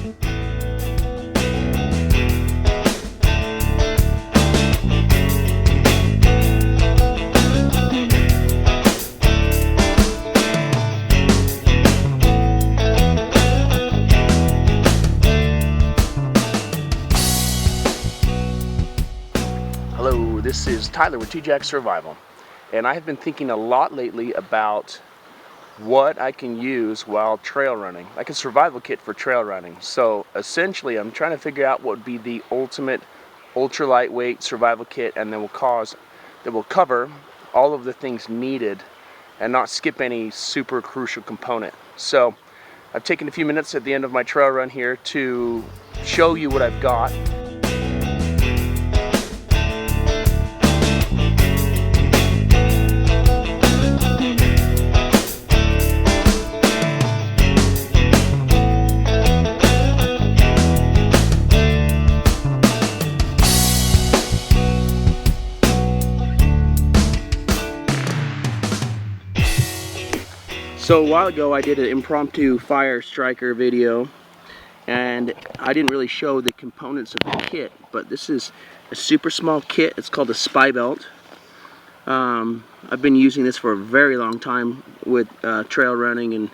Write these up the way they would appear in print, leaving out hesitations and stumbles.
Hello, this is Tyler with TJack Survival, and I have been thinking a lot lately about what I can use while trail running, like a survival kit for trail running. So essentially I'm trying to figure out what would be the ultimate ultra lightweight survival kit, and then will cover all of the things needed and not skip any super crucial component. So I've taken a few minutes at the end of my trail run here to show you what I've got. So a while ago I did an impromptu fire striker video, and I didn't really show the components of the kit, but this is a super small kit. It's called a Spy Belt. I've been using this for a very long time with trail running and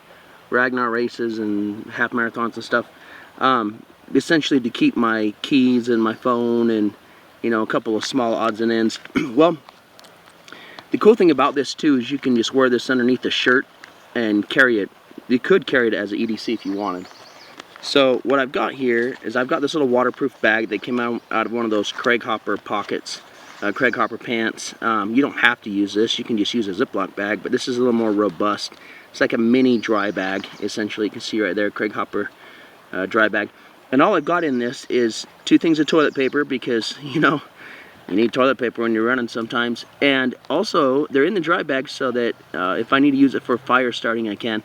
Ragnar races and half marathons and stuff. Essentially to keep my keys and my phone and, you know, a couple of small odds and ends. Well, the cool thing about this too is you can just wear this underneath the shirt and carry it. You could carry it as an EDC if you wanted. So what I've got here is I've got this little waterproof bag that came out of one of those Craig Hopper pockets, Craig Hopper pants. You don't have to use this, you can just use a Ziploc bag, but this is a little more robust. It's like a mini dry bag, essentially. You can see right there, Craig Hopper dry bag. And all I've got in this is 2 things of toilet paper, because, you know, you need toilet paper when you're running sometimes. And also, they're in the dry bag so that if I need to use it for fire starting, I can.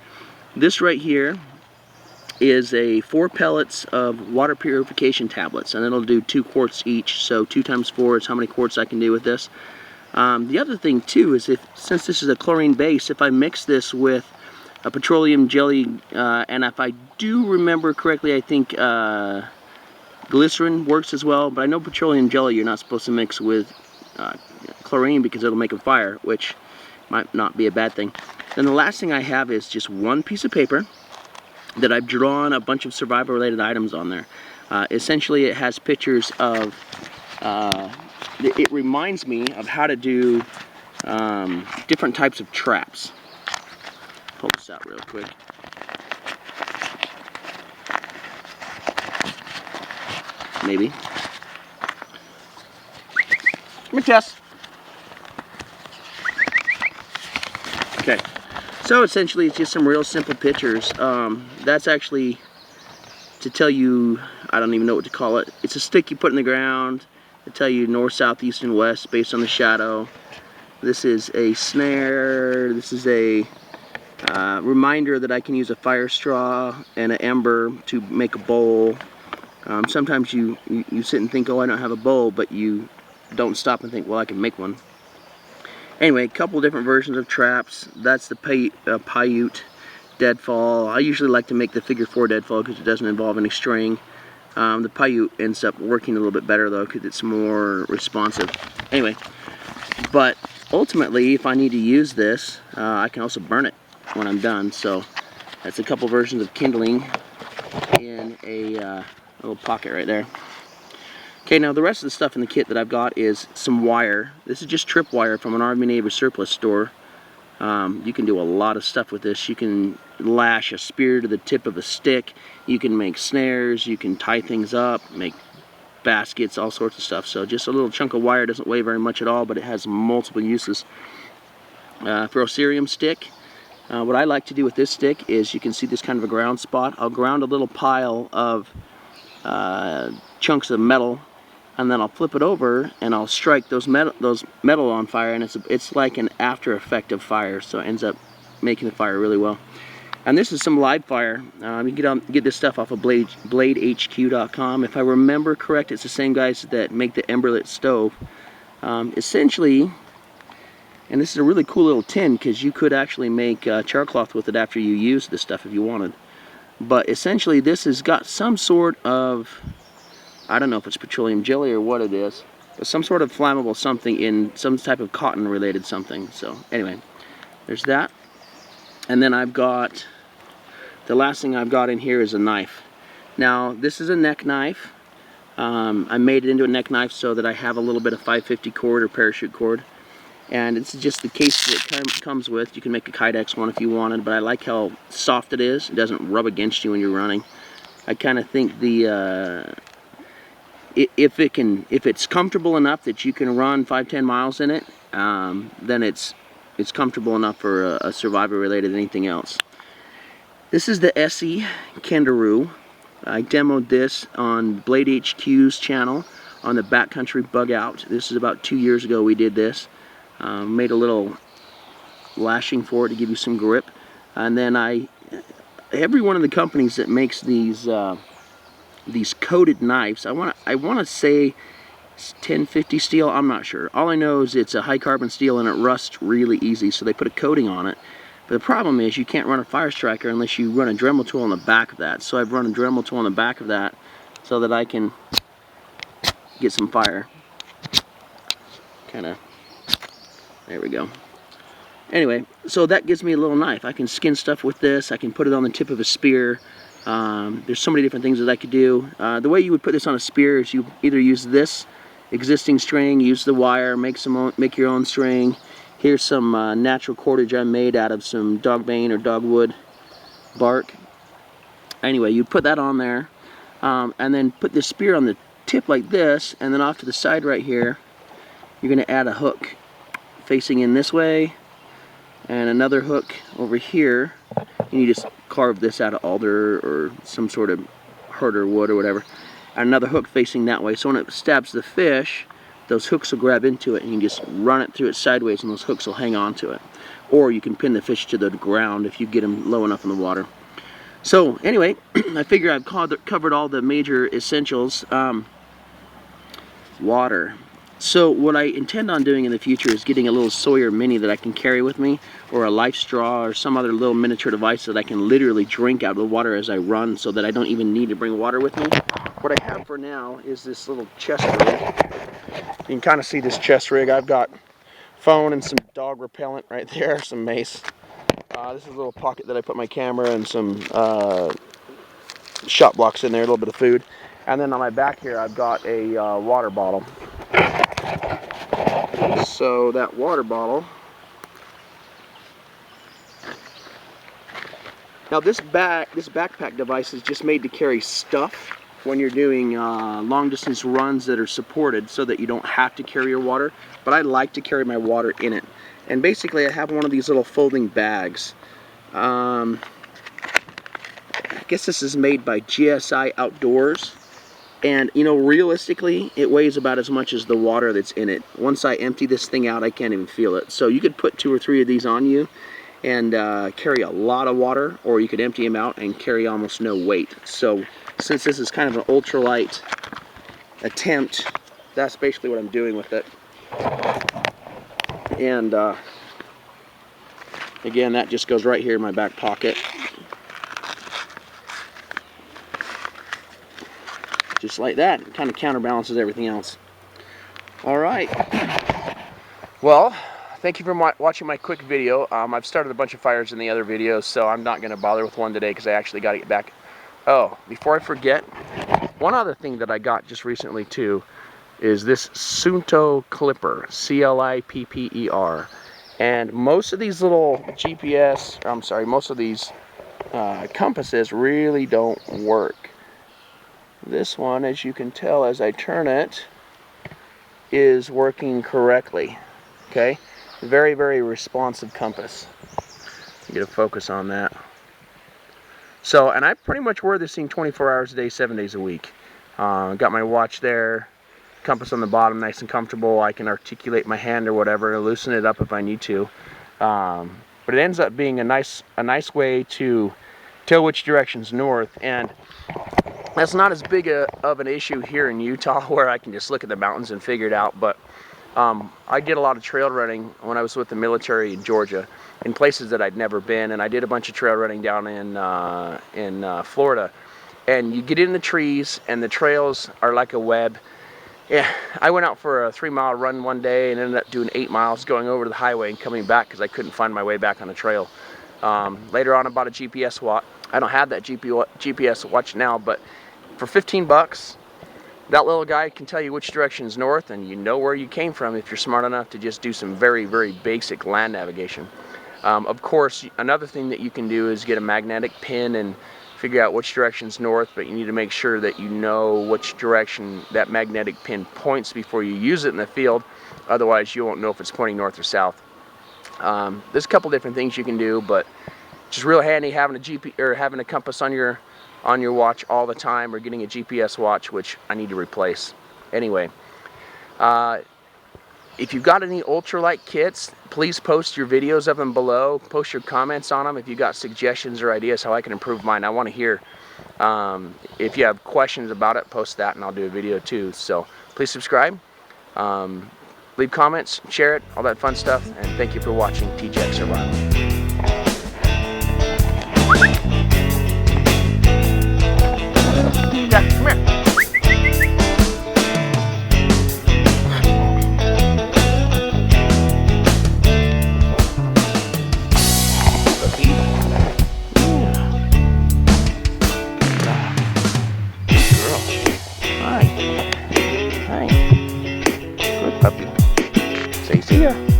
This right here is 4 pellets of water purification tablets, and it'll do 2 quarts each. So 2 times 4 is how many quarts I can do with this. The other thing too is, since this is a chlorine base, if I mix this with a petroleum jelly, and if I do remember correctly, I think glycerin works as well, but I know petroleum jelly you're not supposed to mix with chlorine because it'll make a fire, which might not be a bad thing. Then the last thing I have is just 1 piece of paper that I've drawn a bunch of survival related items on there. Essentially it has pictures of, it reminds me of how to do different types of traps. Pull this out real quick. Maybe. Come here, Tess. Okay. So essentially it's just some real simple pictures. That's actually to tell you, I don't even know what to call it. It's a stick you put in the ground to tell you north, south, east, and west based on the shadow. This is a snare. This is a reminder that I can use a fire straw and an ember to make a bowl. Sometimes you sit and think, oh, I don't have a bowl, but you don't stop and think, well, I can make one. Anyway, a couple different versions of traps. That's the Paiute deadfall. I usually like to make the figure 4 deadfall because it doesn't involve any string. The Paiute ends up working a little bit better though because it's more responsive. Anyway, but ultimately, if I need to use this, I can also burn it when I'm done. So that's a couple versions of kindling in a little pocket right there. Okay, now the rest of the stuff in the kit that I've got is some wire. This is just trip wire from an Army Navy surplus store. You can do a lot of stuff with this. You can lash a spear to the tip of a stick. You can make snares. You can tie things up, make baskets, all sorts of stuff. So just a little chunk of wire, doesn't weigh very much at all, but it has multiple uses. For a cerium stick, what I like to do with this stick is, you can see this kind of a ground spot. I'll ground a little pile of chunks of metal, and then I'll flip it over and I'll strike those metal on fire, and it's like an after effect of fire, so it ends up making the fire really well. And this is some live fire. You can get this stuff off of BladeHQ.com. If I remember correct, it's the same guys that make the Emberlit stove. Essentially, and this is a really cool little tin because you could actually make char cloth with it after you use this stuff if you wanted. But essentially this has got some sort of, I don't know if it's petroleum jelly or what it is, but some sort of flammable something in some type of cotton related something. So anyway, there's that. And then I've got, the last thing I've got in here is a knife. Now this is a neck knife. I made it into a neck knife so that I have a little bit of 550 cord or parachute cord. And it's just the case that it comes with. You can make a Kydex one if you wanted, but I like how soft it is. It doesn't rub against you when you're running. I kind of think the if it's comfortable enough that you can run 5-10 miles in it, then it's comfortable enough for a survivor related anything else. This is the Essie Kendaroo. I demoed this on Blade HQ's channel on the Backcountry Bug Out. This is about 2 years ago we did this. Made a little lashing for it to give you some grip, and then every one of the companies that makes these coated knives, I want to say 1050 steel, I'm not sure. All I know is it's a high carbon steel and it rusts really easy, so they put a coating on it. But the problem is you can't run a fire striker unless you run a Dremel tool on the back of that. So I've run a Dremel tool on the back of that so that I can get some fire. There we go. Anyway, so that gives me a little knife. I can skin stuff with this. I can put it on the tip of a spear. There's so many different things that I could do. The way you would put this on a spear is you either use this existing string, use the wire, make your own string. Here's some natural cordage I made out of some dogbane or dogwood bark. Anyway, you put that on there, and then put the spear on the tip like this, and then off to the side right here, you're going to add a hook facing in this way, and another hook over here. And you just carve this out of alder or some sort of harder wood or whatever. And another hook facing that way, so when it stabs the fish, those hooks will grab into it, and you can just run it through it sideways, and those hooks will hang on to it. Or you can pin the fish to the ground if you get them low enough in the water. So anyway, I figure I've covered all the major essentials. Water. So what I intend on doing in the future is getting a little Sawyer Mini that I can carry with me, or a Life Straw, or some other little miniature device that I can literally drink out of the water as I run, so that I don't even need to bring water with me. What I have for now is this little chest rig. You can kind of see this chest rig. I've got phone and some dog repellent right there, some mace. This is a little pocket that I put my camera and some shot blocks in there, a little bit of food. And then on my back here I've got a water bottle. So that water bottle, now this backpack device is just made to carry stuff when you're doing long distance runs that are supported, so that you don't have to carry your water. But I like to carry my water in it, and basically I have one of these little folding bags. I guess this is made by GSI Outdoors. And, you know, realistically, it weighs about as much as the water that's in it. Once I empty this thing out, I can't even feel it. So you could put 2 or 3 of these on you and carry a lot of water, or you could empty them out and carry almost no weight. So since this is kind of an ultralight attempt, that's basically what I'm doing with it. And again, that just goes right here in my back pocket. Just like that. It kind of counterbalances everything else. Alright. Well, thank you for watching my quick video. I've started a bunch of fires in the other videos, so I'm not going to bother with one today because I actually got to get back. Oh, before I forget, one other thing that I got just recently too is this Suunto Clipper. C-L-I-P-P-E-R. And most of these little most of these compasses really don't work. This one, as you can tell as I turn it, is working correctly. Okay? Very, very responsive compass. Get a focus on that. So, and I pretty much wear this thing 24 hours a day, 7 days a week. Got my watch there, compass on the bottom, nice and comfortable. I can articulate my hand or whatever, loosen it up if I need to. But it ends up being a nice way to tell which direction's north. And that's not as big of an issue here in Utah, where I can just look at the mountains and figure it out. But I did a lot of trail running when I was with the military in Georgia, in places that I'd never been, and I did a bunch of trail running down in Florida. And you get in the trees, and the trails are like a web. Yeah, I went out for a 3-mile run one day and ended up doing 8 miles going over to the highway and coming back because I couldn't find my way back on the trail. Later on, I bought a GPS watch. I don't have that GPS watch now, but for 15 bucks, that little guy can tell you which direction is north, and you know where you came from if you're smart enough to just do some very, very basic land navigation. Of course, another thing that you can do is get a magnetic pin and figure out which direction's north, but you need to make sure that you know which direction that magnetic pin points before you use it in the field. Otherwise, you won't know if it's pointing north or south. There's a couple different things you can do, but it's just real handy having having a compass on your watch all the time, or getting a GPS watch, which I need to replace. Anyway, if you've got any ultralight kits, please post your videos of them below. Post your comments on them if you've got suggestions or ideas how I can improve mine. I want to hear. If you have questions about it, post that and I'll do a video too. So please subscribe, leave comments, share it, all that fun stuff. And thank you for watching TJX Survival. Jack, come here. Hi. Good puppy. Say see ya.